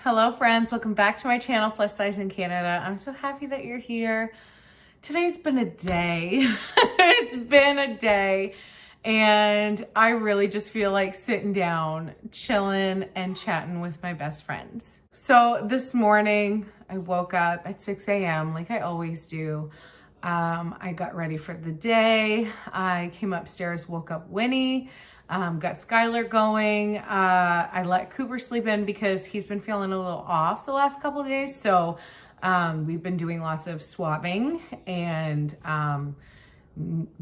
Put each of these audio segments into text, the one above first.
Hello friends, welcome back to my channel, Plus Size in Canada. I'm so happy that you're here. Today's been a day. It's been a day and I really just feel like sitting down, chilling and chatting with my best friends. So this morning I woke up at 6 a.m. like I always do. I got ready for the day. I came upstairs, woke up Winnie. Got Skylar going. I let Cooper sleep in because he's been feeling a little off the last couple of days. So we've been doing lots of swabbing and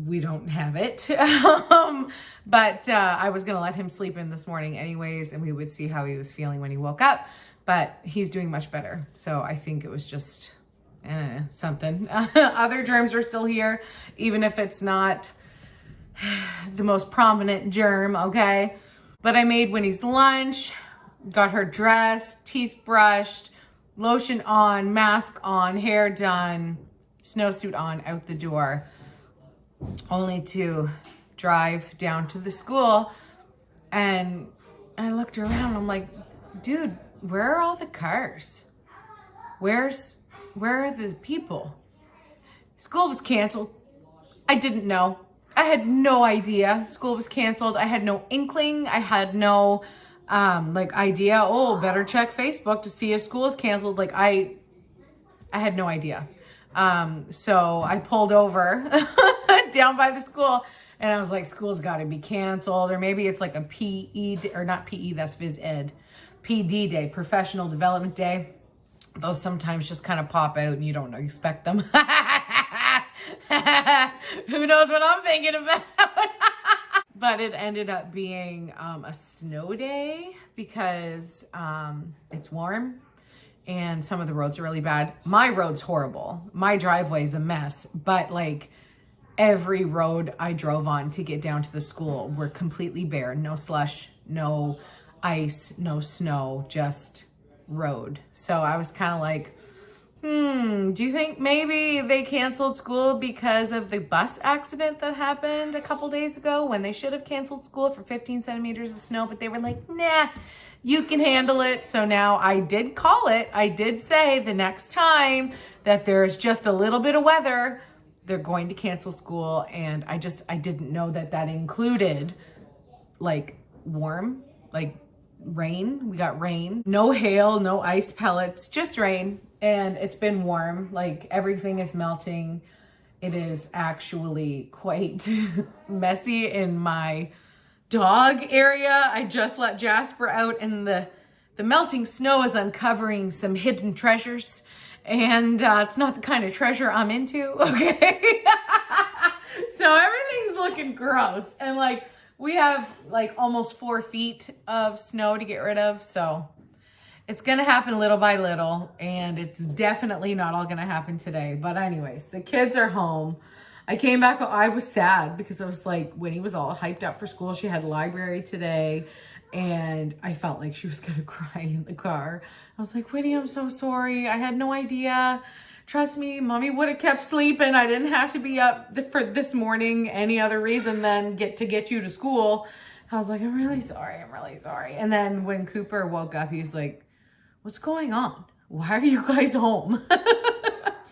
we don't have it. But I was going to let him sleep in this morning anyways, and we would see how he was feeling when he woke up. But he's doing much better. So I think it was just something. Other germs are still here, even if it's not the most prominent germ, okay? But I made Winnie's lunch, got her dressed, teeth brushed, lotion on, mask on, hair done, snowsuit on, out the door, only to drive down to the school. And I looked around, I'm like, dude, where are all the cars? Where are the people? School was canceled. I didn't know. I had no idea school was canceled. I had no inkling. I had no idea. Oh, better check Facebook to see if school is canceled. Like I had no idea. So I pulled over down by the school and I was like, school's got to be canceled, or maybe it's like a PE or not PE. That's phys ed, PD day, professional development day. Those sometimes just kind of pop out and you don't expect them. Who knows what I'm thinking about? But it ended up being a snow day because it's warm and some of the roads are really bad. My road's horrible. My driveway's a mess, but like every road I drove on to get down to the school were completely bare. No slush, no ice, no snow, just road. So I was kind of like, do you think maybe they canceled school because of the bus accident that happened a couple days ago when they should have canceled school for 15 centimeters of snow, but they were like, nah, you can handle it. So now I did call it. I did say the next time that there's just a little bit of weather, they're going to cancel school. And I didn't know that included like warm, like rain. We got rain, no hail, no ice pellets, just rain. And it's been warm, like everything is melting. It is actually quite messy in my dog area. I just let Jasper out and the melting snow is uncovering some hidden treasures. And it's not the kind of treasure I'm into, okay? So everything's looking gross. And like we have like almost 4 feet of snow to get rid of, so it's going to happen little by little, and it's definitely not all going to happen today. But anyways, the kids are home. I came back. I was sad because I was like, Winnie was all hyped up for school. She had library today, and I felt like she was going to cry in the car. I was like, Winnie, I'm so sorry. I had no idea. Trust me, mommy would have kept sleeping. I didn't have to be up for this morning any other reason than get you to school. I was like, I'm really sorry. I'm really sorry. And then when Cooper woke up, he was like, what's going on? Why are you guys home?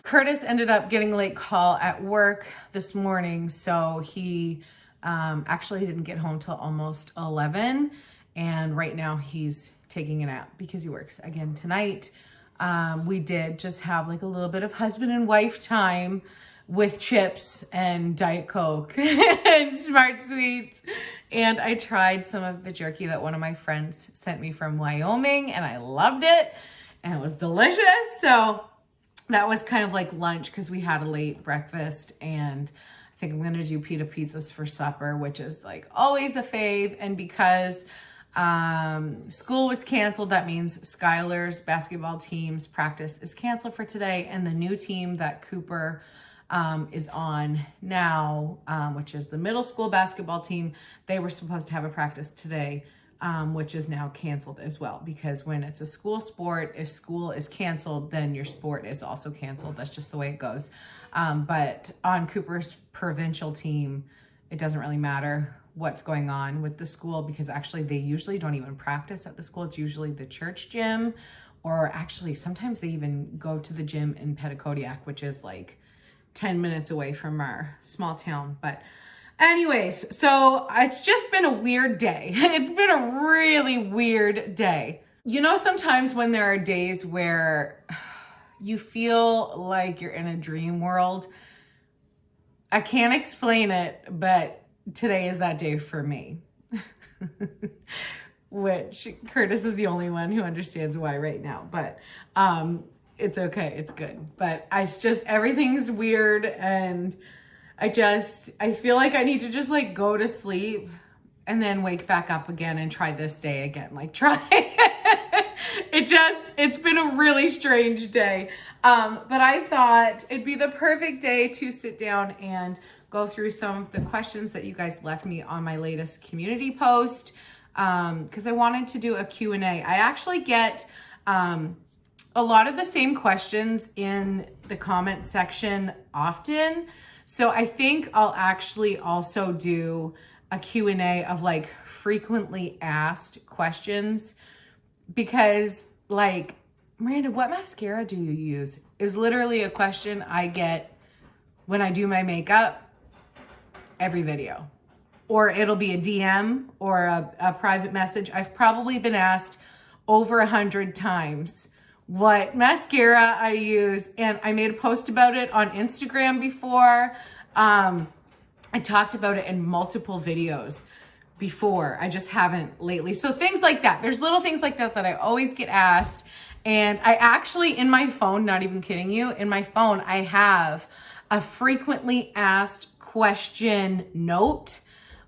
Curtis ended up getting a late call at work this morning. So he actually didn't get home till almost 11. And right now he's taking a nap because he works again tonight. We did just have like a little bit of husband and wife time with chips and Diet Coke and Smart Sweets. And I tried some of the jerky that one of my friends sent me from Wyoming, and I loved it and it was delicious. So that was kind of like lunch because we had a late breakfast, and I think I'm going to do pita pizzas for supper, which is like always a fave. And because school was canceled, that means Skylar's basketball team's practice is canceled for today, and the new team that Cooper is on now, which is the middle school basketball team. They were supposed to have a practice today, which is now canceled as well, because when it's a school sport, if school is canceled, then your sport is also canceled. That's just the way it goes. But on Cooper's provincial team, it doesn't really matter what's going on with the school, because actually they usually don't even practice at the school. It's usually the church gym or actually sometimes they even go to the gym in Petitcodiac, which is like 10 minutes away from our small town. But anyways, so it's just been a weird day. It's been a really weird day. You know, sometimes when there are days where you feel like you're in a dream world, I can't explain it, but today is that day for me. Which Curtis is the only one who understands why right now, but it's okay, it's good. But it's just, everything's weird, and I feel like I need to just like go to sleep and then wake back up again and try this day again. Like try it's been a really strange day. But I thought it'd be the perfect day to sit down and go through some of the questions that you guys left me on my latest community post. Because I wanted to do a Q&A. I actually get a lot of the same questions in the comment section often. So I think I'll actually also do a Q&A of like frequently asked questions, because like, Miranda, what mascara do you use? Is literally a question I get when I do my makeup every video. Or it'll be a DM or a private message. I've probably been asked over 100 times what mascara I use. And I made a post about it on Instagram before. I talked about it in multiple videos before. I just haven't lately. So things like that. There's little things like that that I always get asked. And I actually, in my phone, not even kidding you, in my phone, I have a frequently asked question note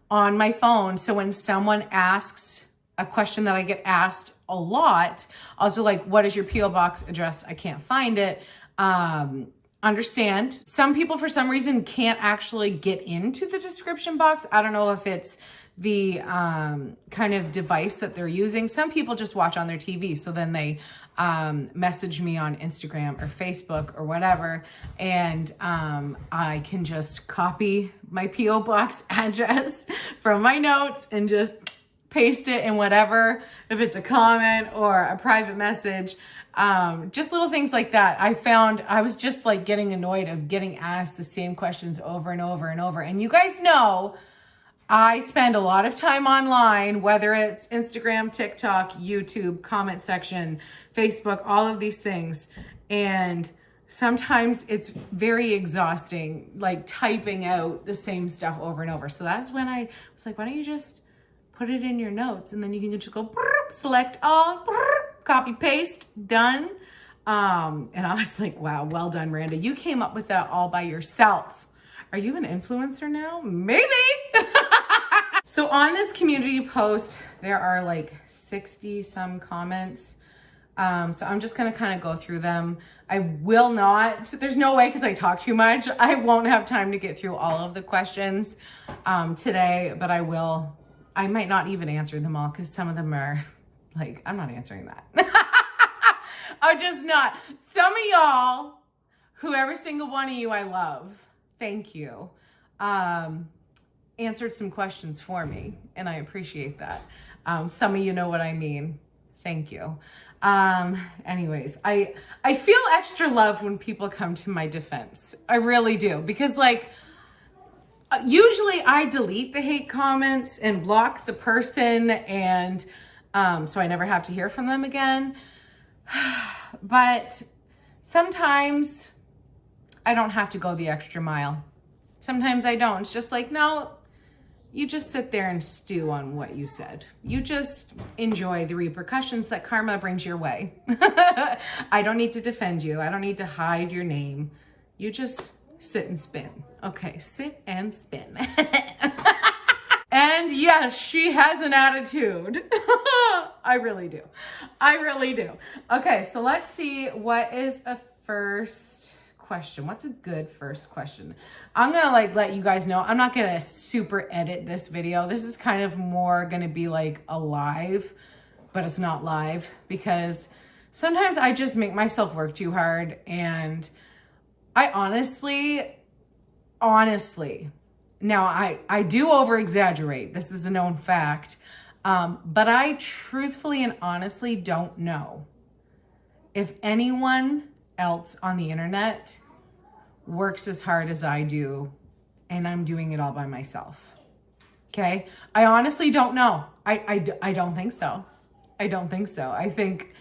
on my phone. So when someone asks a question that I get asked a lot, also like, what is your P.O. box address? I can't find it. Understand. Some people for some reason can't actually get into the description box. I don't know if it's the kind of device that they're using. Some people just watch on their TV. So then they message me on Instagram or Facebook or whatever. And I can just copy my P.O. box address from my notes and just paste it in whatever, if it's a comment or a private message. Just little things like that. I found I was just like getting annoyed of getting asked the same questions over and over and over. And you guys know I spend a lot of time online, whether it's Instagram, TikTok, YouTube, comment section, Facebook, all of these things. And sometimes it's very exhausting, like typing out the same stuff over and over. So that's when I was like, why don't you just put it in your notes, and then you can just go select all, copy, paste, done. And I was like, wow, well done, Miranda. You came up with that all by yourself. Are you an influencer now? Maybe. So on this community post, there are like 60 some comments. So I'm just going to kind of go through them. I will not, there's no way, because I talk too much, I won't have time to get through all of the questions today, but I will. I might not even answer them all, because some of them are like, I'm not answering that. I'm just not. Some of y'all, every single one of you I love, thank you, answered some questions for me, and I appreciate that. Some of you know what I mean. Thank you. Anyways, I feel extra love when people come to my defense. I really do, because like, usually I delete the hate comments and block the person, and so I never have to hear from them again. But sometimes I don't have to go the extra mile. Sometimes I don't. It's just like, no, you just sit there and stew on what you said. You just enjoy the repercussions that karma brings your way. I don't need to defend you. I don't need to hide your name. You just sit and spin. Okay, sit and spin. And yes, she has an attitude. I really do. I really do. Okay, so let's see, what is a first question? What's a good first question? I'm gonna like let you guys know, I'm not gonna super edit this video. This is kind of more gonna be like a live, but it's not live, because sometimes I just make myself work too hard, and I honestly, now I do over exaggerate. This is a known fact. But I truthfully and honestly don't know. if anyone else on the internet works as hard as I do, and I'm doing it all by myself. Okay? I honestly don't know. I don't think so. I don't think so. I think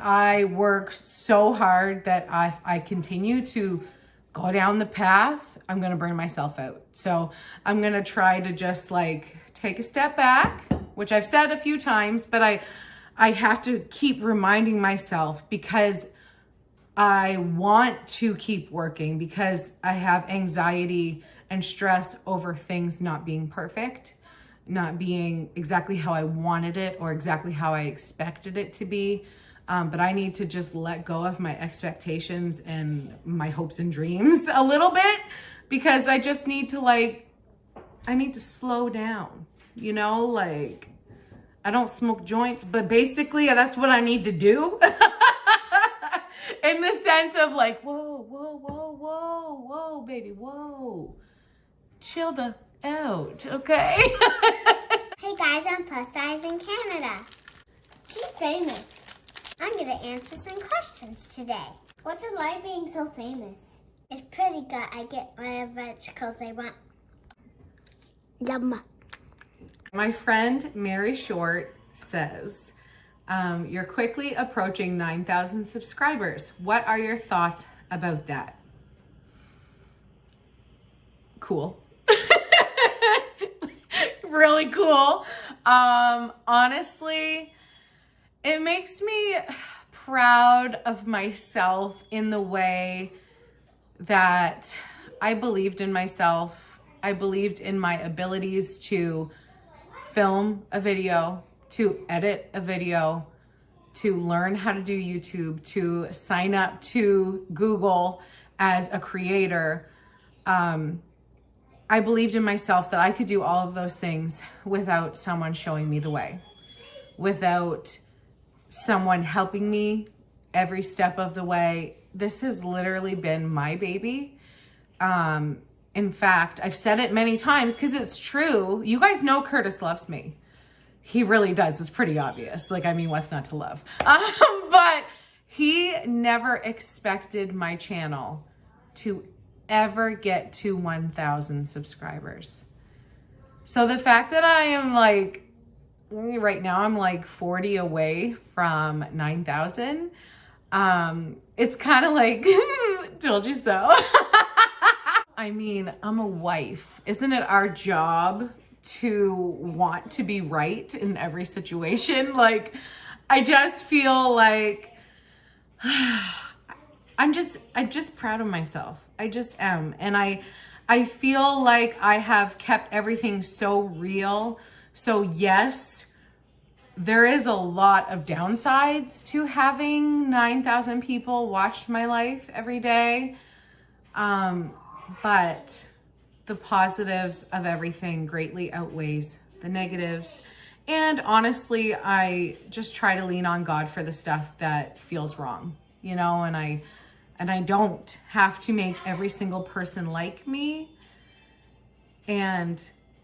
I work so hard that I continue to go down the path, I'm going to burn myself out. So I'm going to try to just like take a step back, which I've said a few times, but I have to keep reminding myself because I want to keep working, because I have anxiety and stress over things not being perfect, not being exactly how I wanted it or exactly how I expected it to be. But I need to just let go of my expectations and my hopes and dreams a little bit, because I just need to I need to slow down, you know, like I don't smoke joints, but basically that's what I need to do. In the sense of like, whoa, whoa, whoa, whoa, whoa, baby, whoa. Chill the out, okay? Hey guys, I'm plus size in Canada. She's famous. I'm going to answer some questions today. What's it like being so famous? It's pretty good. I get whatever vegetables I want. Yum. My friend Mary Short says, you're quickly approaching 9,000 subscribers. What are your thoughts about that? Cool. Really cool. Honestly, it makes me proud of myself in the way that I believed in myself. I believed in my abilities to film a video, to edit a video, to learn how to do YouTube, to sign up to Google as a creator. I believed in myself that I could do all of those things without someone showing me the way, without someone helping me every step of the way. This has literally been my baby. In fact, I've said it many times because it's true. You guys know Curtis loves me. He really does. It's pretty obvious. Like, I mean, what's not to love? But he never expected my channel to ever get to 1,000 subscribers. So the fact that I am like, right now I'm like 40 away from 9,000. It's kind of like, told you so. I mean, I'm a wife. Isn't it our job to want to be right in every situation? Like, I just feel like I'm just proud of myself. I just am. And I feel like I have kept everything so real. So yes, there is a lot of downsides to having 9,000 people watch my life every day. But the positives of everything greatly outweighs the negatives. And honestly, I just try to lean on God for the stuff that feels wrong, you know, and I don't have to make every single person like me. And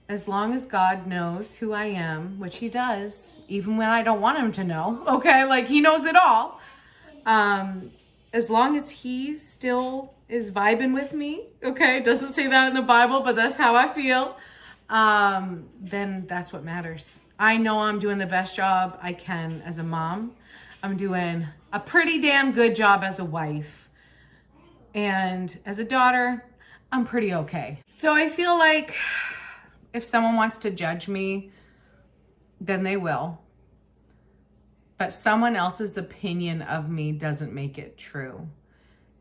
as long as God knows who I am, which he does, even when I don't want him to know, okay, like he knows it all. As long as he still is vibing with me, okay, it doesn't say that in the Bible, but that's how I feel, then that's what matters. I know I'm doing the best job I can as a mom. I'm doing a pretty damn good job as a wife. And as a daughter, I'm pretty okay. So I feel like if someone wants to judge me, then they will. But someone else's opinion of me doesn't make it true.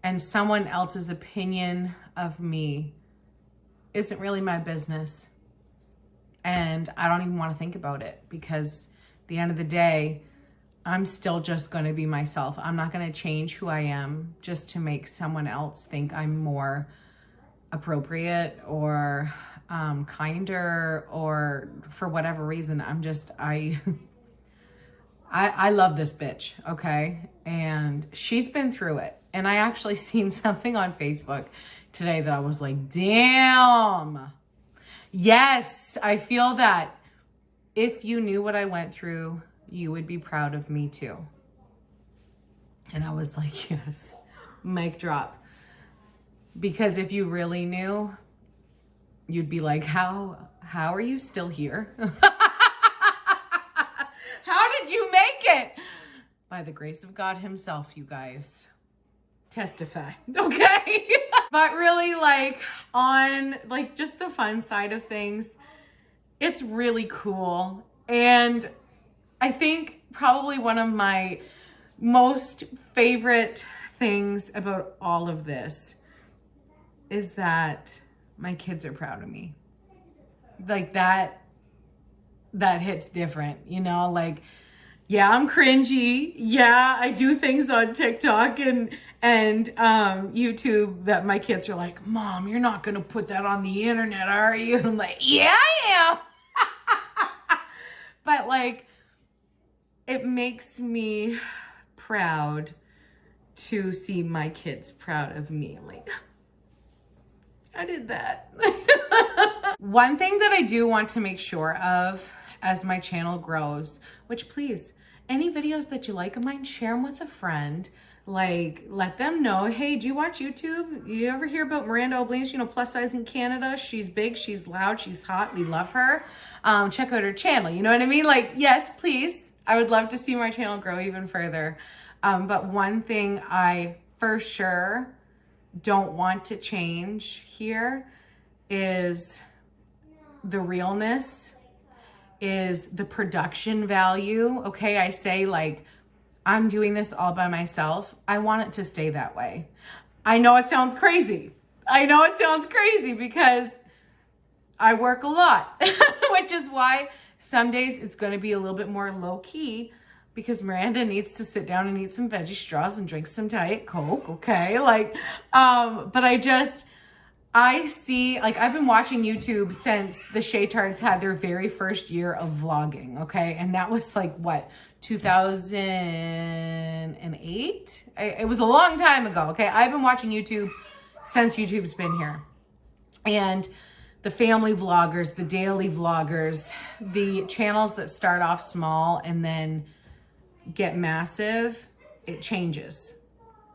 And someone else's opinion of me isn't really my business. And I don't even want to think about it, because at the end of the day, I'm still just going to be myself. I'm not going to change who I am just to make someone else think I'm more appropriate or kinder, or for whatever reason. I love this bitch, okay? And she's been through it. And I actually seen something on Facebook today that I was like, damn. Yes, I feel that if you knew what I went through, you would be proud of me too. And I was like, yes, mic drop. Because if you really knew, you'd be like, how are you still here? How did you make it? By the grace of God himself, you guys. Testify, okay? But really, like, on like just the fun side of things, it's really cool. And I think probably one of my most favorite things about all of this is that my kids are proud of me. Like that hits different, you know, like, yeah, I'm cringy. Yeah, I do things on TikTok and YouTube that my kids are like, Mom, you're not going to put that on the internet, are you? And I'm like, yeah, I am. But like, it makes me proud to see my kids proud of me. I'm like, I did that. One thing that I do want to make sure of as my channel grows, which please, any videos that you like of mine, share them with a friend. Like, let them know, hey, do you watch YouTube? You ever hear about Miranda O'Blenis, you know, plus size in Canada? She's big, she's loud, she's hot, we love her. Check out her channel, you know what I mean? Like, yes, please. I would love to see my channel grow even further. But one thing I for sure don't want to change here is the realness, is the production value. Okay, I say like, I'm doing this all by myself. I want it to stay that way. I know it sounds crazy. Because I work a lot, which is why some days it's going to be a little bit more low key because Miranda needs to sit down and eat some veggie straws and drink some Diet Coke. Okay. Like, but I see, like, I've been watching YouTube since the Shaytards had their very first year of vlogging, okay? And that was like, what, 2008? It was a long time ago, okay? I've been watching YouTube since YouTube's been here. And the family vloggers, the daily vloggers, the channels that start off small and then get massive, it changes.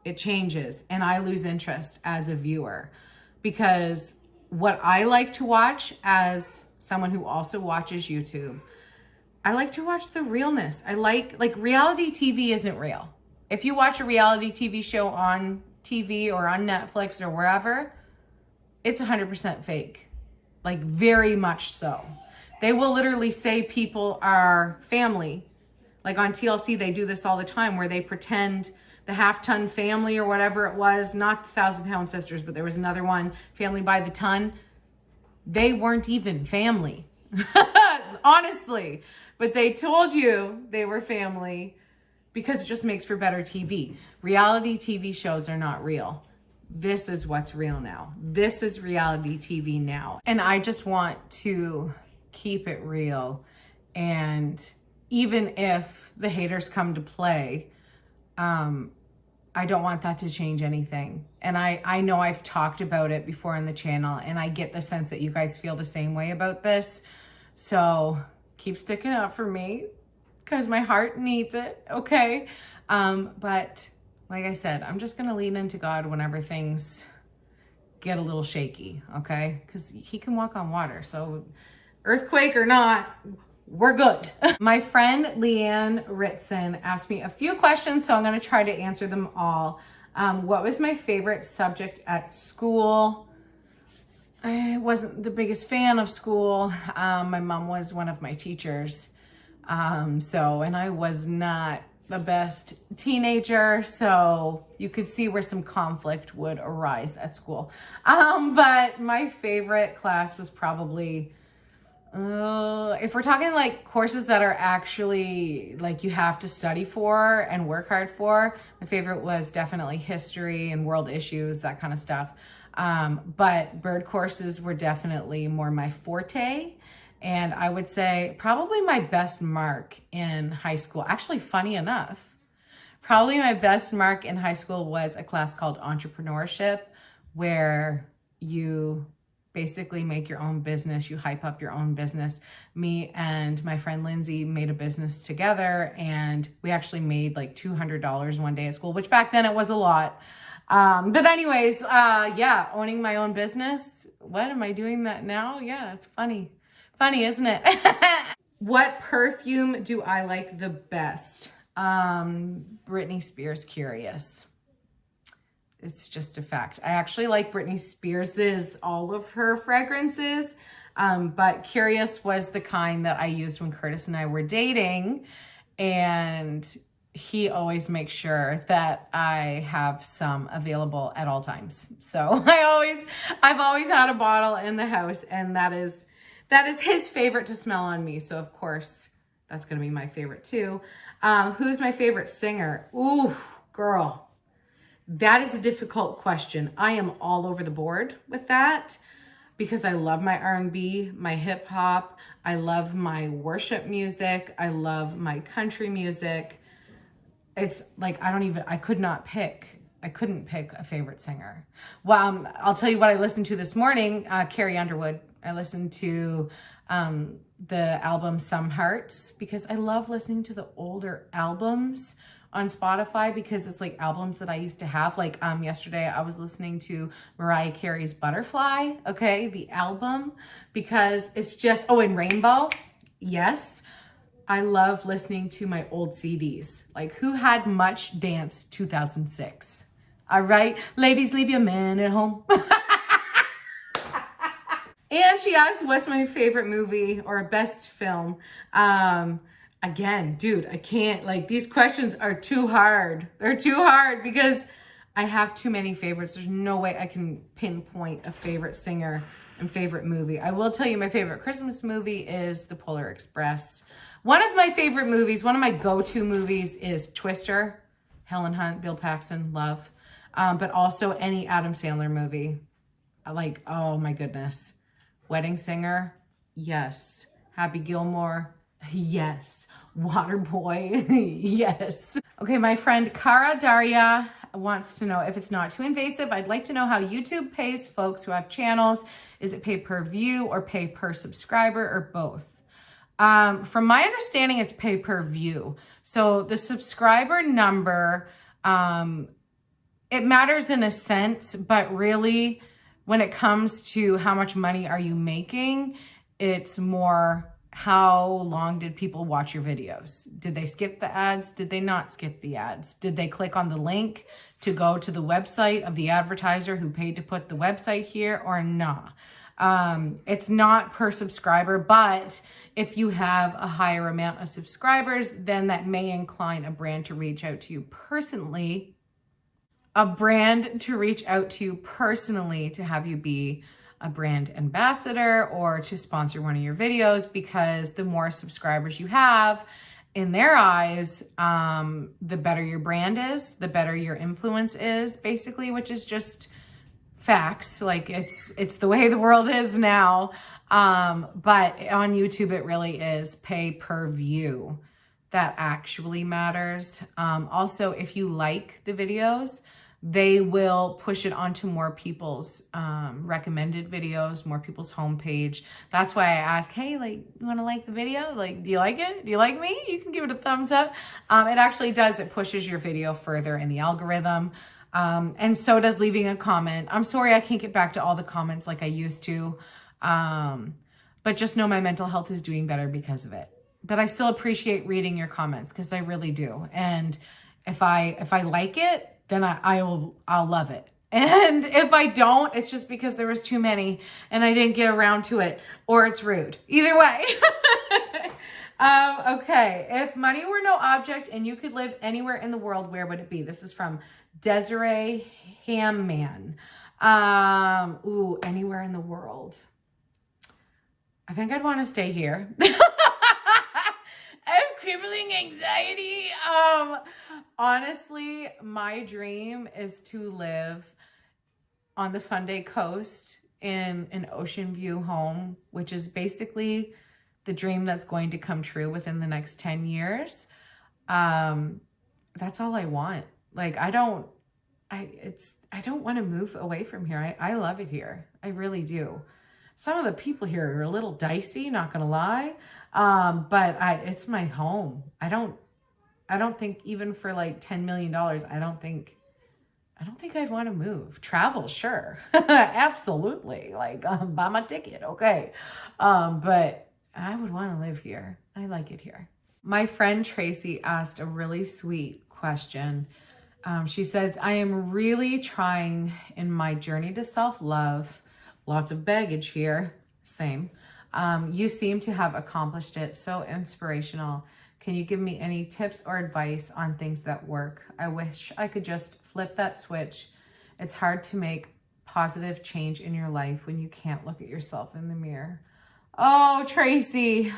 It changes. And I lose interest as a viewer. Because what I like to watch as someone who also watches YouTube, I like to watch the realness. I like reality TV isn't real. If you watch a reality TV show on TV or on Netflix or wherever, it's 100% fake. Like very much so. They will literally say people are family. Like on TLC, they do this all the time where they pretend the half-ton family or whatever it was, not the 1,000-pound sisters, but there was another one, Family by the Ton. They weren't even family, honestly. But they told you they were family because it just makes for better TV. Reality TV shows are not real. This is what's real now. This is reality TV now. And I just want to keep it real. And even if the haters come to play, I don't want that to change anything. And I know I've talked about it before in the channel and I get the sense that you guys feel the same way about this. So keep sticking up for me because my heart needs it, okay? But like I said, I'm just gonna lean into God whenever things get a little shaky, okay? Because he can walk on water. So earthquake or not, we're good. My friend Leanne Ritson asked me a few questions, so I'm going to try to answer them all. What was my favorite subject at school? I wasn't the biggest fan of school. My mom was one of my teachers. And I was not the best teenager, so you could see where some conflict would arise at school. But my favorite class was probably if we're talking like courses that are actually like you have to study for and work hard for, my favorite was definitely history and world issues, that kind of stuff. But bird courses were definitely more my forte. And I would say probably my best mark in high school, actually funny enough, probably my best mark in high school was a class called entrepreneurship, where you basically make your own business. You hype up your own business. Me and my friend Lindsay made a business together, and we actually made like $200 one day at school, which back then it was a lot. But anyways, yeah, owning my own business. What am I doing that now? Yeah, it's funny. Funny, isn't it? What perfume do I like the best? Britney Spears Curious. It's just a fact. I actually like Britney Spears' all of her fragrances, but Curious was the kind that I used when Curtis and I were dating, and he always makes sure that I have some available at all times. So I've always had a bottle in the house, and that is his favorite to smell on me. So of course, that's gonna be my favorite too. Who's my favorite singer? Ooh, girl, that is a difficult question. I am all over the board with that because I love my R&B, my hip hop. I love my worship music. I love my country music. It's like, I couldn't pick a favorite singer. Well, I'll tell you what I listened to this morning, Carrie Underwood. I listened to the album Some Hearts because I love listening to the older albums on Spotify because it's like albums that I used to have. Like yesterday I was listening to Mariah Carey's Butterfly, okay, the album, because it's just, oh, and Rainbow, yes. I love listening to my old CDs. Like Who Had Much Dance 2006. All right, ladies, leave your man at home. And she asked, what's my favorite movie or best film? Again, dude, I can't, like, these questions are too hard. They're too hard because I have too many favorites. There's no way I can pinpoint a favorite singer and favorite movie. I will tell you my favorite Christmas movie is The Polar Express. One of my favorite movies, one of my go-to movies is Twister. Helen Hunt, Bill Paxton, love. But also any Adam Sandler movie. Like, oh my goodness. Wedding Singer, yes. Happy Gilmore, yes. Waterboy, yes. Okay, my friend Cara Daria wants to know, if it's not too invasive, I'd like to know how YouTube pays folks who have channels. Is it pay per view or pay per subscriber or both? From my understanding, it's pay per view. So the subscriber number, it matters in a sense, but really when it comes to how much money are you making, it's more how long did people watch your videos? Did they skip the ads? Did they not skip the ads? Did they click on the link to go to the website of the advertiser who paid to put the website here or not? It's not per subscriber, but if you have a higher amount of subscribers, then that may incline a brand to reach out to you personally. To have you be a brand ambassador or to sponsor one of your videos, because the more subscribers you have in their eyes, the better your brand is, the better your influence is, basically, which is just facts. Like it's the way the world is now. But on YouTube, it really is pay per view that actually matters. Also, if you like the videos, they will push it onto more people's recommended videos, more people's homepage. That's why I ask, hey, like, you want to like the video? Like, do you like it? Do you like me? You can give it a thumbs up. It actually does. It pushes your video further in the algorithm. And so does leaving a comment. I'm sorry I can't get back to all the comments like I used to. But just know my mental health is doing better because of it. But I still appreciate reading your comments because I really do. And if I like it, then I'll love it. And if I don't, it's just because there was too many and I didn't get around to it, or it's rude. Either way. Okay. If money were no object and you could live anywhere in the world, where would it be? This is from Desiree Hamman. Anywhere in the world. I think I'd want to stay here. I have crippling anxiety. Honestly, my dream is to live on the Fundy Coast in an ocean view home, which is basically the dream that's going to come true within the next 10 years. That's all I want. Like, I don't want to move away from here. I love it here. I really do. Some of the people here are a little dicey, not gonna lie. But it's my home. I don't think even for like $10 million, I don't think I'd want to move. Travel, sure. Absolutely. Like, buy my ticket. Okay. But I would want to live here. I like it here. My friend Tracy asked a really sweet question. She says, I am really trying in my journey to self-love. Lots of baggage here. Same. You seem to have accomplished it. So inspirational. Can you give me any tips or advice on things that work? I wish I could just flip that switch. It's hard to make positive change in your life when you can't look at yourself in the mirror. Oh, Tracy.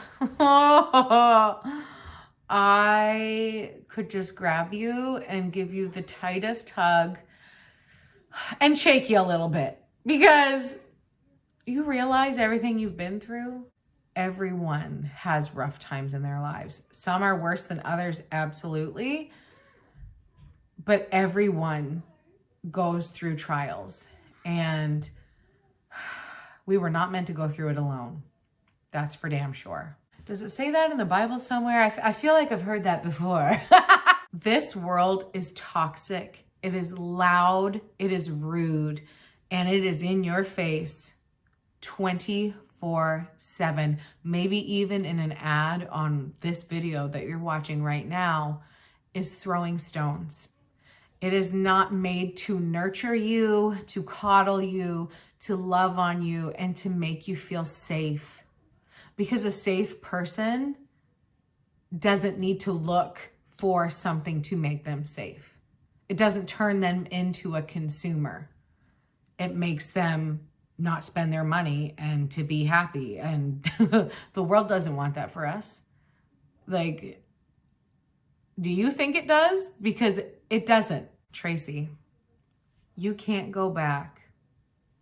I could just grab you and give you the tightest hug and shake you a little bit, because you realize everything you've been through. Everyone has rough times in their lives. Some are worse than others, absolutely. But everyone goes through trials, and we were not meant to go through it alone. That's for damn sure. Does it say that in the Bible somewhere? I feel like I've heard that before. This world is toxic. It is loud. It is rude. And it is in your face 24/7. Maybe even in an ad on this video that you're watching right now is throwing stones. It is not made to nurture you, to coddle you, to love on you, and to make you feel safe. Because a safe person doesn't need to look for something to make them safe. It doesn't turn them into a consumer. It makes them not spend their money and to be happy. And the world doesn't want that for us. Like, do you think it does? Because it doesn't. Tracy, you can't go back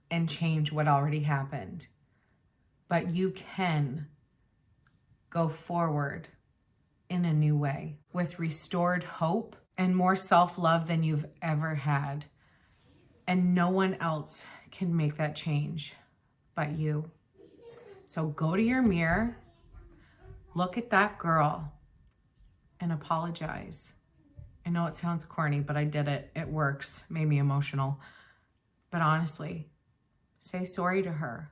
and change what already happened, but you can go forward in a new way with restored hope and more self-love than you've ever had. And no one else can make that change but you. So go to your mirror, look at that girl, and apologize. I know it sounds corny, but I did it. It works. Made me emotional. But honestly, say sorry to her,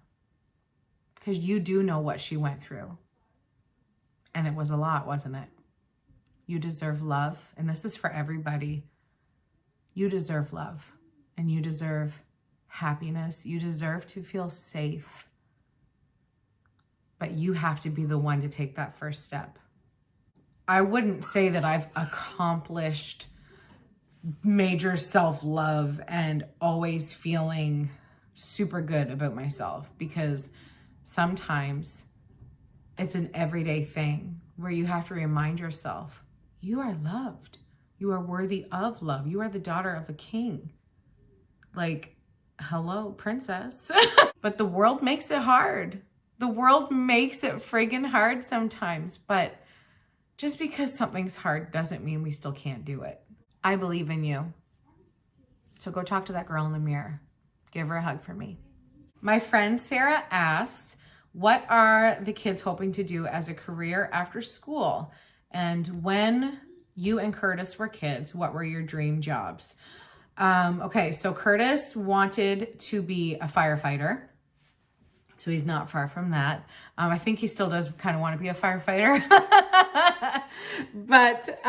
because you do know what she went through. And it was a lot, wasn't it? You deserve love. And this is for everybody. You deserve love. And you deserve happiness. You deserve to feel safe. But you have to be the one to take that first step. I wouldn't say that I've accomplished major self-love and always feeling super good about myself, because sometimes it's an everyday thing where you have to remind yourself, you are loved. You are worthy of love. You are the daughter of a king. Like, hello, princess. But the world makes it hard. The world makes it friggin' hard sometimes. But just because something's hard doesn't mean we still can't do it. I believe in you. So go talk to that girl in the mirror. Give her a hug for me. My friend Sarah asks, what are the kids hoping to do as a career after school? And when you and Curtis were kids, what were your dream jobs? Okay, so Curtis wanted to be a firefighter. So he's not far from that. I think he still does kind of want to be a firefighter. But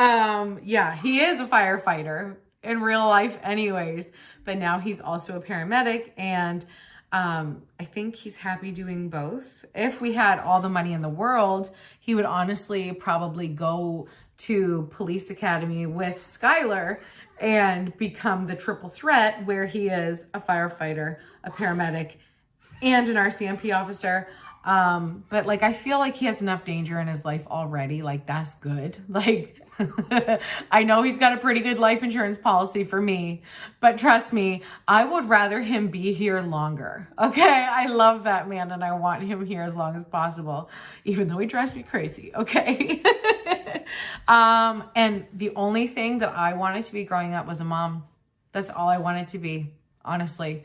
yeah, he is a firefighter in real life anyways. But now he's also a paramedic, and I think he's happy doing both. If we had all the money in the world, he would honestly probably go to police academy with Skylar and become the triple threat, where he is a firefighter, a paramedic, and an RCMP officer. But like, I feel like he has enough danger in his life already. Like, that's good. Like, I know he's got a pretty good life insurance policy for me, but trust me, I would rather him be here longer. Okay. I love that man, and I want him here as long as possible, even though he drives me crazy. Okay. And the only thing that I wanted to be growing up was a mom. That's all I wanted to be, honestly.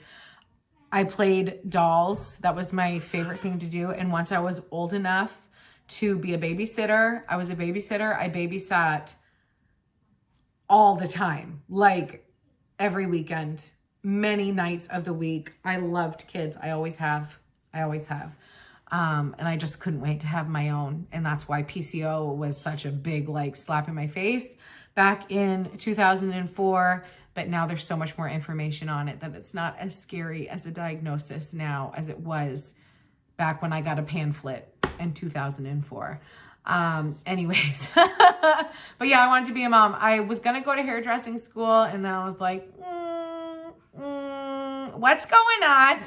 I played dolls. That was my favorite thing to do. And once I was old enough to be a babysitter, I was a babysitter. I babysat all the time, like every weekend, many nights of the week. I loved kids. I always have. And I just couldn't wait to have my own. And that's why PCO was such a big like slap in my face back in 2004. But now there's so much more information on it that it's not as scary as a diagnosis now as it was back when I got a pamphlet in 2004. Anyways, but yeah, I wanted to be a mom. I was going to go to hairdressing school, and then I was like, what's going on?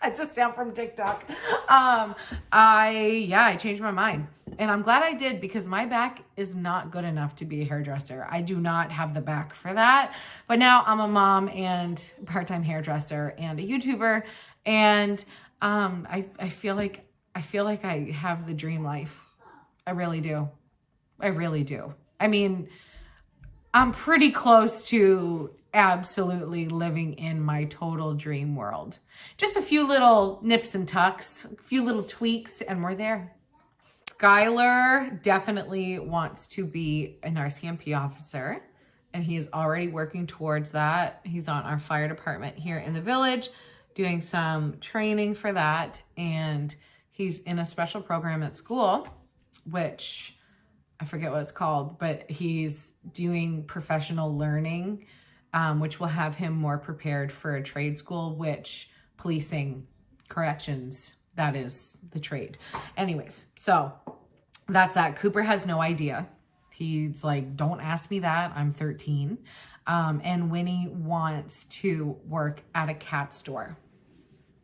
That's a sound from TikTok. I changed my mind, and I'm glad I did, because my back is not good enough to be a hairdresser. I do not have the back for that. But now I'm a mom and part-time hairdresser and a YouTuber, and I feel like I have the dream life. I really do. I mean, I'm pretty close to absolutely living in my total dream world. Just a few little nips and tucks, a few little tweaks, and we're there. Skylar definitely wants to be an RCMP officer, and he's already working towards that. He's on our fire department here in the village, doing some training for that, and he's in a special program at school, which I forget what it's called, but he's doing professional learning, which will have him more prepared for a trade school, which policing, corrections, that is the trade. Anyways, so that's that. Cooper has no idea. He's like, don't ask me that. I'm 13. And Winnie wants to work at a cat store.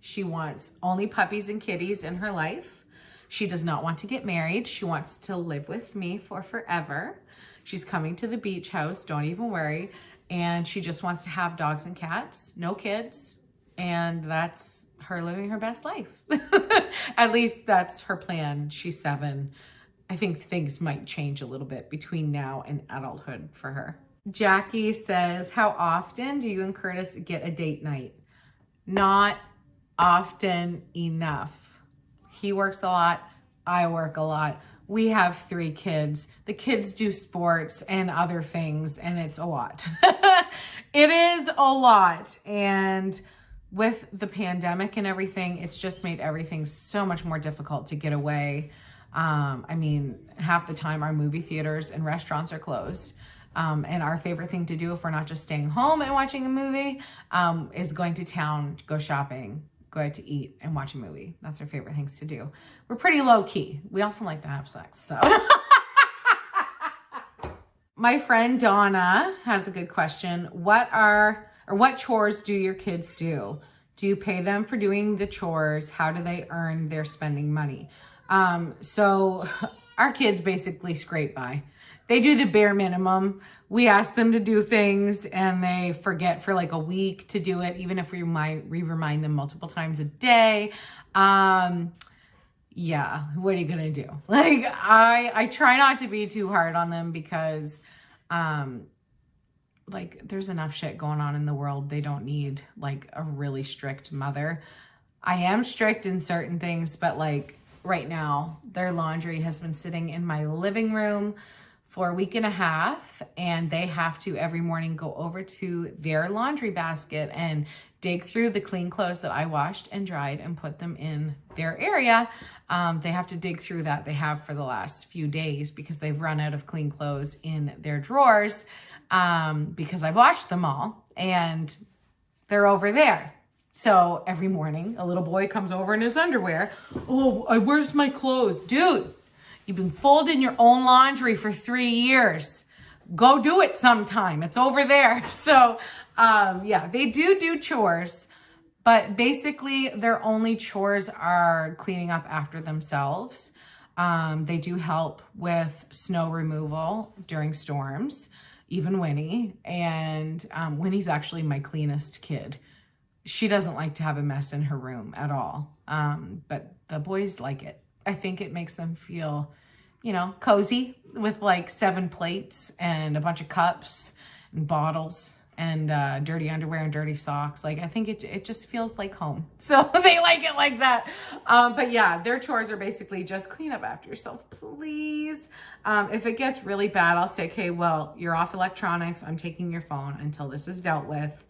She wants only puppies and kitties in her life. She does not want to get married. She wants to live with me for forever. She's coming to the beach house. Don't even worry. And she just wants to have dogs and cats, no kids. And that's her living her best life. At least that's her plan. She's 7. I think things might change a little bit between now and adulthood for her. Jackie says, how often do you and Curtis get a date night? Not often enough. He works a lot. I work a lot. We have 3 kids. The kids do sports and other things, and it's a lot. It is a lot. And with the pandemic and everything, it's just made everything so much more difficult to get away. I mean, half the time our movie theaters and restaurants are closed. And our favorite thing to do if we're not just staying home and watching a movie is going to town, go shopping, go out to eat, and watch a movie. That's our favorite things to do. We're pretty low key. We also like to have sex, so. My friend Donna has a good question. What chores do your kids do? Do you pay them for doing the chores? How do they earn their spending money? So our kids basically scrape by. They do the bare minimum. We ask them to do things and they forget for like a week to do it, even if we remind them multiple times a day. Yeah, what are you gonna do? Like, I try not to be too hard on them because, like, there's enough shit going on in the world. They don't need like a really strict mother. I am strict in certain things, but like right now, their laundry has been sitting in my living room for a week and a half, and they have to every morning go over to their laundry basket and dig through the clean clothes that I washed and dried and put them in their area. They have to dig through that they have for the last few days because they've run out of clean clothes in their drawers because I've washed them all and they're over there. So every morning a little boy comes over in his underwear. Oh, where's my clothes? Dude, you've been folding your own laundry for 3 years. Go do it sometime. It's over there. So, yeah, they do chores, but basically their only chores are cleaning up after themselves. They do help with snow removal during storms, even Winnie. And Winnie's actually my cleanest kid. She doesn't like to have a mess in her room at all. But the boys like it. I think it makes them feel, you know, cozy with like 7 plates and a bunch of cups and bottles and dirty underwear and dirty socks. Like, I think it just feels like home. So they like it like that. But yeah, their chores are basically just clean up after yourself, please. If it gets really bad, I'll say, okay, well, you're off electronics. I'm taking your phone until this is dealt with.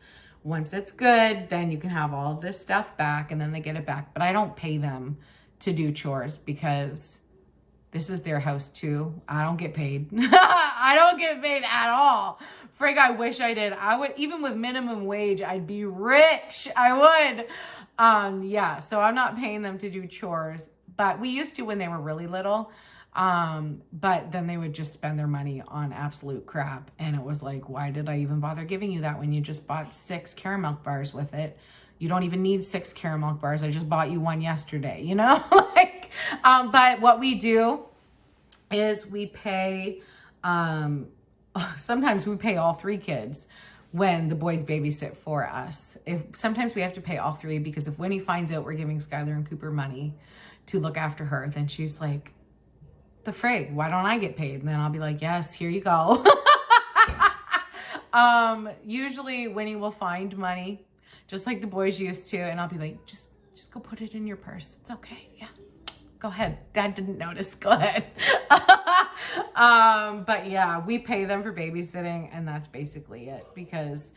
Once it's good, then you can have all of this stuff back, and then they get it back. But I don't pay them to do chores because this is their house too. I don't get paid. I don't get paid at all. Frig, I wish I did. I would, even with minimum wage, I'd be rich. I would. Yeah, so I'm not paying them to do chores, but we used to when they were really little. But then they would just spend their money on absolute crap. And it was like, why did I even bother giving you that when you just bought 6 caramel bars with it? You don't even need 6 caramel bars. I just bought you one yesterday, you know? Like, but what we do is we pay, sometimes we pay all 3 kids when the boys babysit for us. Sometimes we have to pay all 3 because if Winnie finds out we're giving Skylar and Cooper money to look after her, then she's like, the frig, why don't I get paid? And then I'll be like, yes, here you go. Usually Winnie will find money just like the boys used to. And I'll be like, just go put it in your purse. It's okay. Yeah, go ahead. Dad didn't notice. Go ahead. But yeah, we pay them for babysitting, and that's basically it because,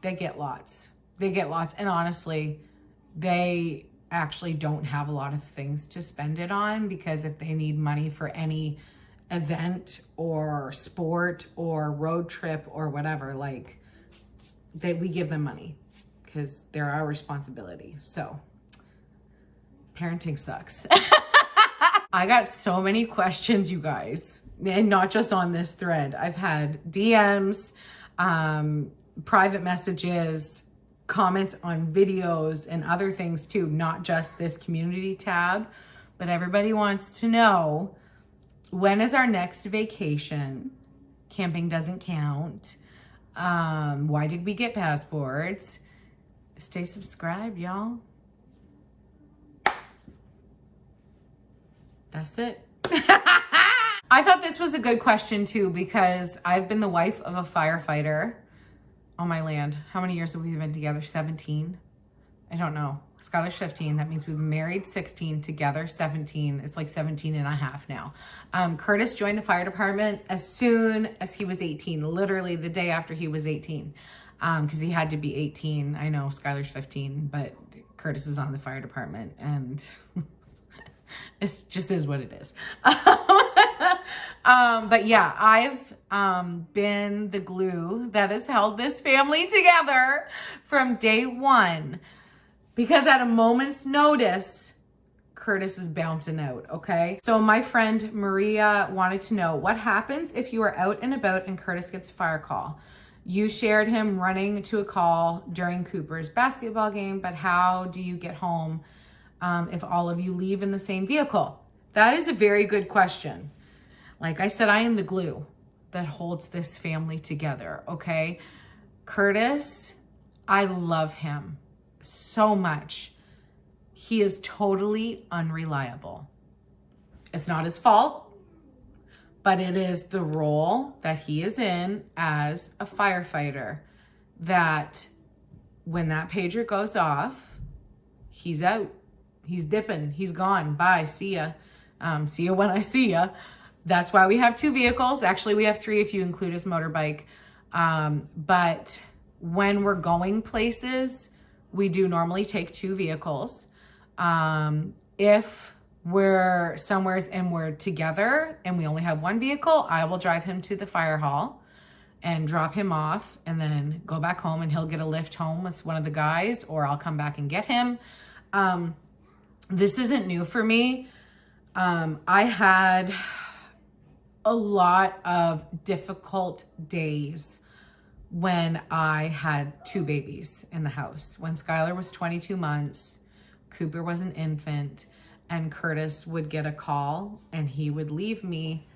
they get lots. They get lots. And honestly, they actually don't have a lot of things to spend it on, because if they need money for any event or sport or road trip or whatever, like we give them money because they're our responsibility. So parenting sucks. I got so many questions, you guys, and not just on this thread. I've had DMs, private messages, comments on videos and other things too, not just this community tab, but everybody wants to know, when is our next vacation? Camping doesn't count. Why did we get passports? Stay subscribed, y'all. That's it. I thought this was a good question too, because I've been the wife of a firefighter on my land. How many years have we been together? 17? I don't know. Skylar's 15. That means we've been married 16, together 17. It's like 17 and a half now. Curtis joined the fire department as soon as he was 18, literally the day after he was 18, because he had to be 18. I know Skylar's 15, but Curtis is on the fire department, and it just is what it is. But yeah, I've been the glue that has held this family together from day one, because at a moment's notice, Curtis is bouncing out, okay? So my friend Maria wanted to know, what happens if you are out and about and Curtis gets a fire call? You shared him running to a call during Cooper's basketball game, but how do you get home if all of you leave in the same vehicle? That is a very good question. Like I said, I am the glue that holds this family together, okay? Curtis, I love him so much. He is totally unreliable. It's not his fault, but it is the role that he is in as a firefighter, that when that pager goes off, he's out. He's dipping. He's gone. Bye. See ya. See ya when I see ya. That's why we have 2 vehicles. Actually, we have 3 if you include his motorbike. But when we're going places, we do normally take 2 vehicles. If we're somewhere and we're together and we only have 1 vehicle, I will drive him to the fire hall and drop him off and then go back home, and he'll get a lift home with one of the guys, or I'll come back and get him. This isn't new for me. I had a lot of difficult days when I had 2 babies in the house. When Skylar was 22 months, Cooper was an infant, and Curtis would get a call and he would leave me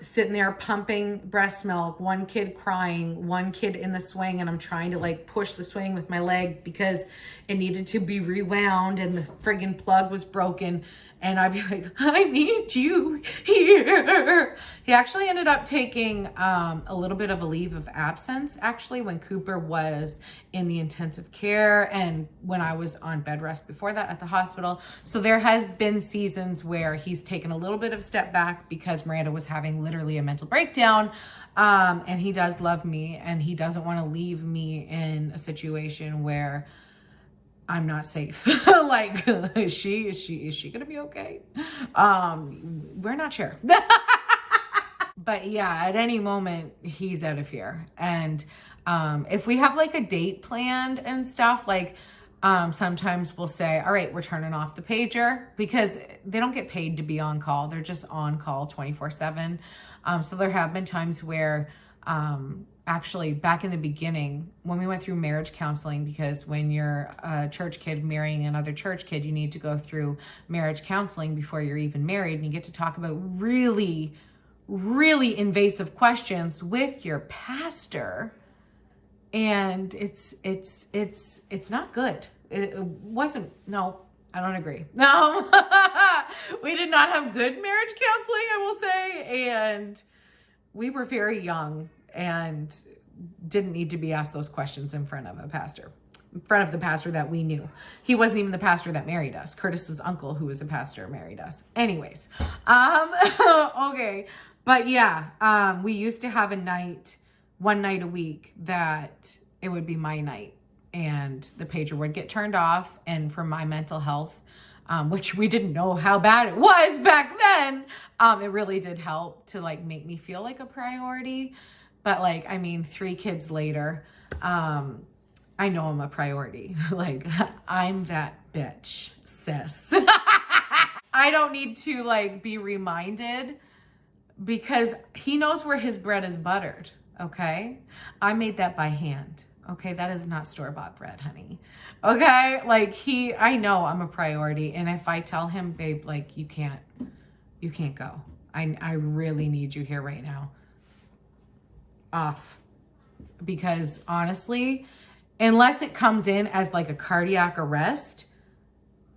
sitting there pumping breast milk, 1 kid crying, 1 kid in the swing, and I'm trying to like push the swing with my leg because it needed to be rewound and the friggin' plug was broken. And I'd be like, I need you here. He actually ended up taking a little bit of a leave of absence, actually, when Cooper was in the intensive care and when I was on bed rest before that at the hospital. So there has been seasons where he's taken a little bit of a step back because Miranda was having literally a mental breakdown. And he does love me, and he doesn't want to leave me in a situation where I'm not safe. Like, is she gonna be okay? We're not sure. But yeah, at any moment he's out of here. And if we have like a date planned and stuff, like sometimes we'll say, all right, we're turning off the pager, because they don't get paid to be on call. They're just on call 24/7. So there have been times where actually back in the beginning when we went through marriage counseling, because when you're a church kid marrying another church kid, you need to go through marriage counseling before you're even married, and you get to talk about really invasive questions with your pastor. And it's not good. It wasn't, no, I don't agree. No, we did not have good marriage counseling, I will say. And we were very young and didn't need to be asked those questions in front of a pastor, in front of the pastor that we knew. He wasn't even the pastor that married us. Curtis's uncle, who was a pastor, married us. Anyways, okay. But yeah, we used to have one night a week that it would be my night, and the pager would get turned off. And for my mental health, which we didn't know how bad it was back then, it really did help to like make me feel like a priority. But like, I mean, 3 kids later, I know I'm a priority. Like, I'm that bitch, sis. I don't need to like be reminded, because he knows where his bread is buttered. Okay. I made that by hand. Okay. That is not store-bought bread, honey. Okay. Like I know I'm a priority. And if I tell him, babe, like you can't go. I really need you here right now. Off. Because honestly, unless it comes in as like a cardiac arrest,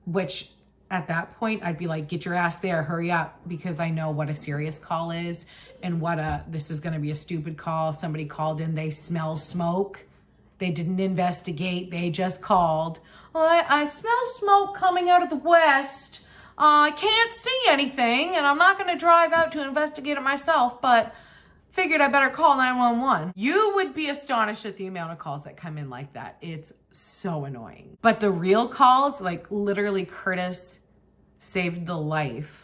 which at that point I'd be like, get your ass there, hurry up, because I know what a serious call is and this is going to be a stupid call. Somebody called in, they smell smoke. They didn't investigate. They just called. Oh, I smell smoke coming out of the west. I can't see anything, and I'm not going to drive out to investigate it myself, but figured I better call 911. You would be astonished at the amount of calls that come in like that. It's so annoying. But the real calls, like literally Curtis saved the life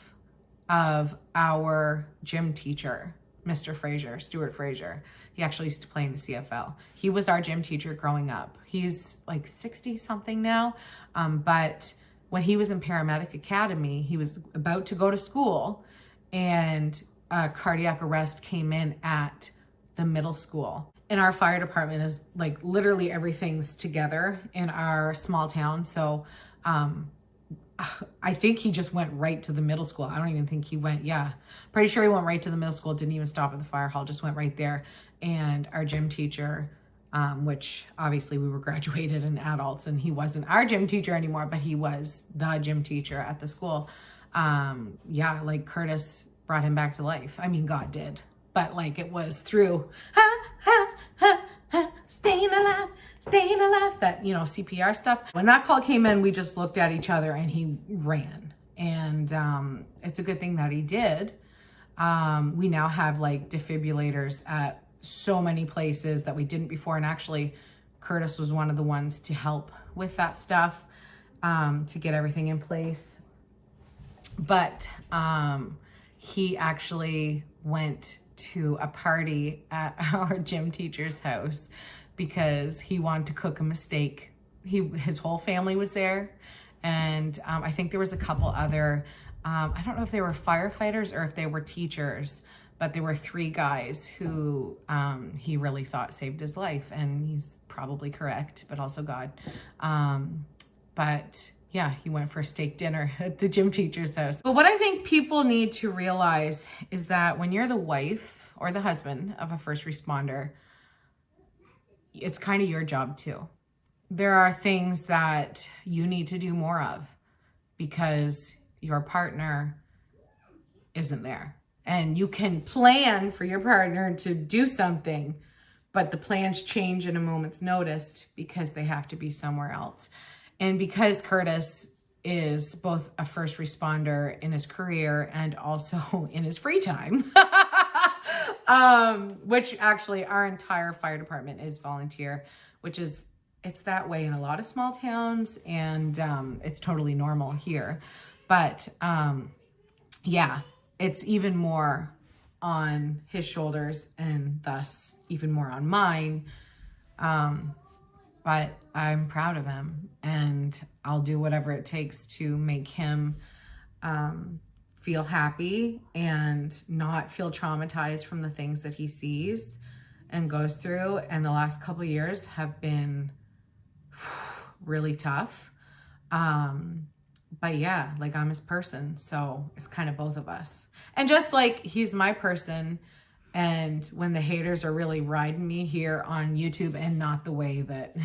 of our gym teacher, Mr. Frazier, Stuart Frazier. He actually used to play in the CFL. He was our gym teacher growing up. He's like 60 something now. But when he was in paramedic academy, he was about to go to school, and a cardiac arrest came in at the middle school. And our fire department is like literally everything's together in our small town. So I think he just went right to the middle school. I don't even think he went, pretty sure he went right to the middle school, didn't even stop at the fire hall, just went right there. And our gym teacher, which obviously we were graduated and adults, and he wasn't our gym teacher anymore, but he was the gym teacher at the school. Like Curtis brought him back to life. I mean, God did, but like it was through staying alive, that, CPR stuff. When that call came in, we just looked at each other and he ran. And it's a good thing that he did. We now have like defibrillators at so many places that we didn't before. And actually, Curtis was one of the ones to help with that stuff, to get everything in place. But he actually went to a party at our gym teacher's house because he wanted to cook a mistake. His whole family was there. And I think there was a couple other, I don't know if they were firefighters or if they were teachers, but there were 3 guys who he really thought saved his life. And he's probably correct, but also God. But yeah, he went for a steak dinner at the gym teacher's house. But what I think people need to realize is that when you're the wife or the husband of a first responder, it's kind of your job too. There are things that you need to do more of because your partner isn't there. And you can plan for your partner to do something, but the plans change in a moment's notice because they have to be somewhere else. And because Curtis is both a first responder in his career and also in his free time, which actually our entire fire department is volunteer, which is, it's that way in a lot of small towns, and it's totally normal here. But yeah, it's even more on his shoulders and thus even more on mine. But I'm proud of him, and I'll do whatever it takes to make him feel happy and not feel traumatized from the things that he sees and goes through. And the last couple of years have been really tough. But yeah, like I'm his person, so it's kind of both of us. And just like he's my person, and when the haters are really riding me here on YouTube, and not the way that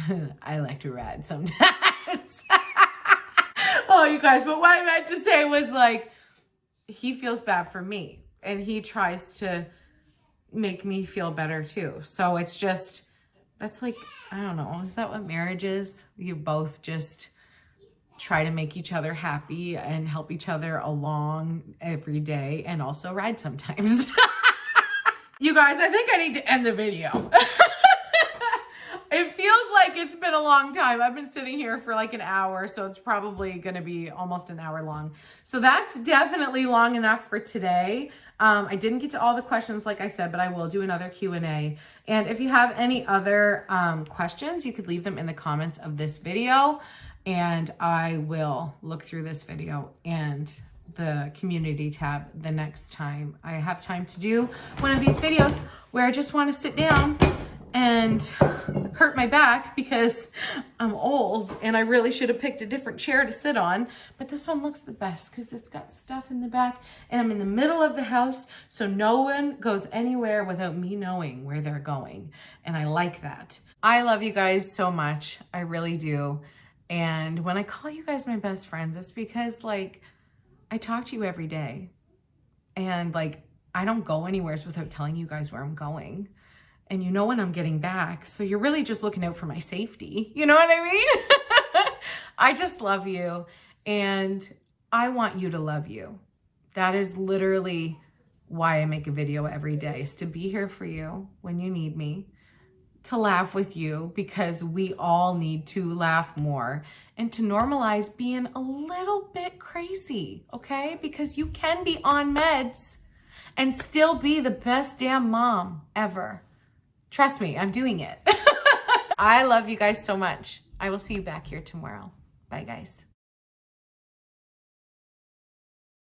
I like to ride sometimes. Oh, you guys, but what I meant to say was like, he feels bad for me and he tries to make me feel better too. So it's just, that's like, I don't know, is that what marriage is? You both just try to make each other happy and help each other along every day, and also ride sometimes. You guys, I think I need to end the video. It feels like it's been a long time. I've been sitting here for like an hour, so it's probably gonna be almost an hour long. So that's definitely long enough for today. I didn't get to all the questions, like I said, but I will do another Q&A. And if you have any other questions, you could leave them in the comments of this video, and I will look through this video and the community tab the next time I have time to do one of these videos where I just want to sit down and hurt my back because I'm old and I really should have picked a different chair to sit on. But this one looks the best because it's got stuff in the back, and I'm in the middle of the house, so no one goes anywhere without me knowing where they're going. And I like that. I love you guys so much. I really do. And when I call you guys my best friends, it's because like I talk to you every day, and like I don't go anywhere without telling you guys where I'm going. And you know when I'm getting back, so you're really just looking out for my safety. You know what I mean? I just love you, and I want you to love you. That is literally why I make a video every day, is to be here for you when you need me, to laugh with you because we all need to laugh more, and to normalize being a little bit crazy, okay? Because you can be on meds and still be the best damn mom ever. Trust me, I'm doing it. I love you guys so much. I will see you back here tomorrow. Bye, guys.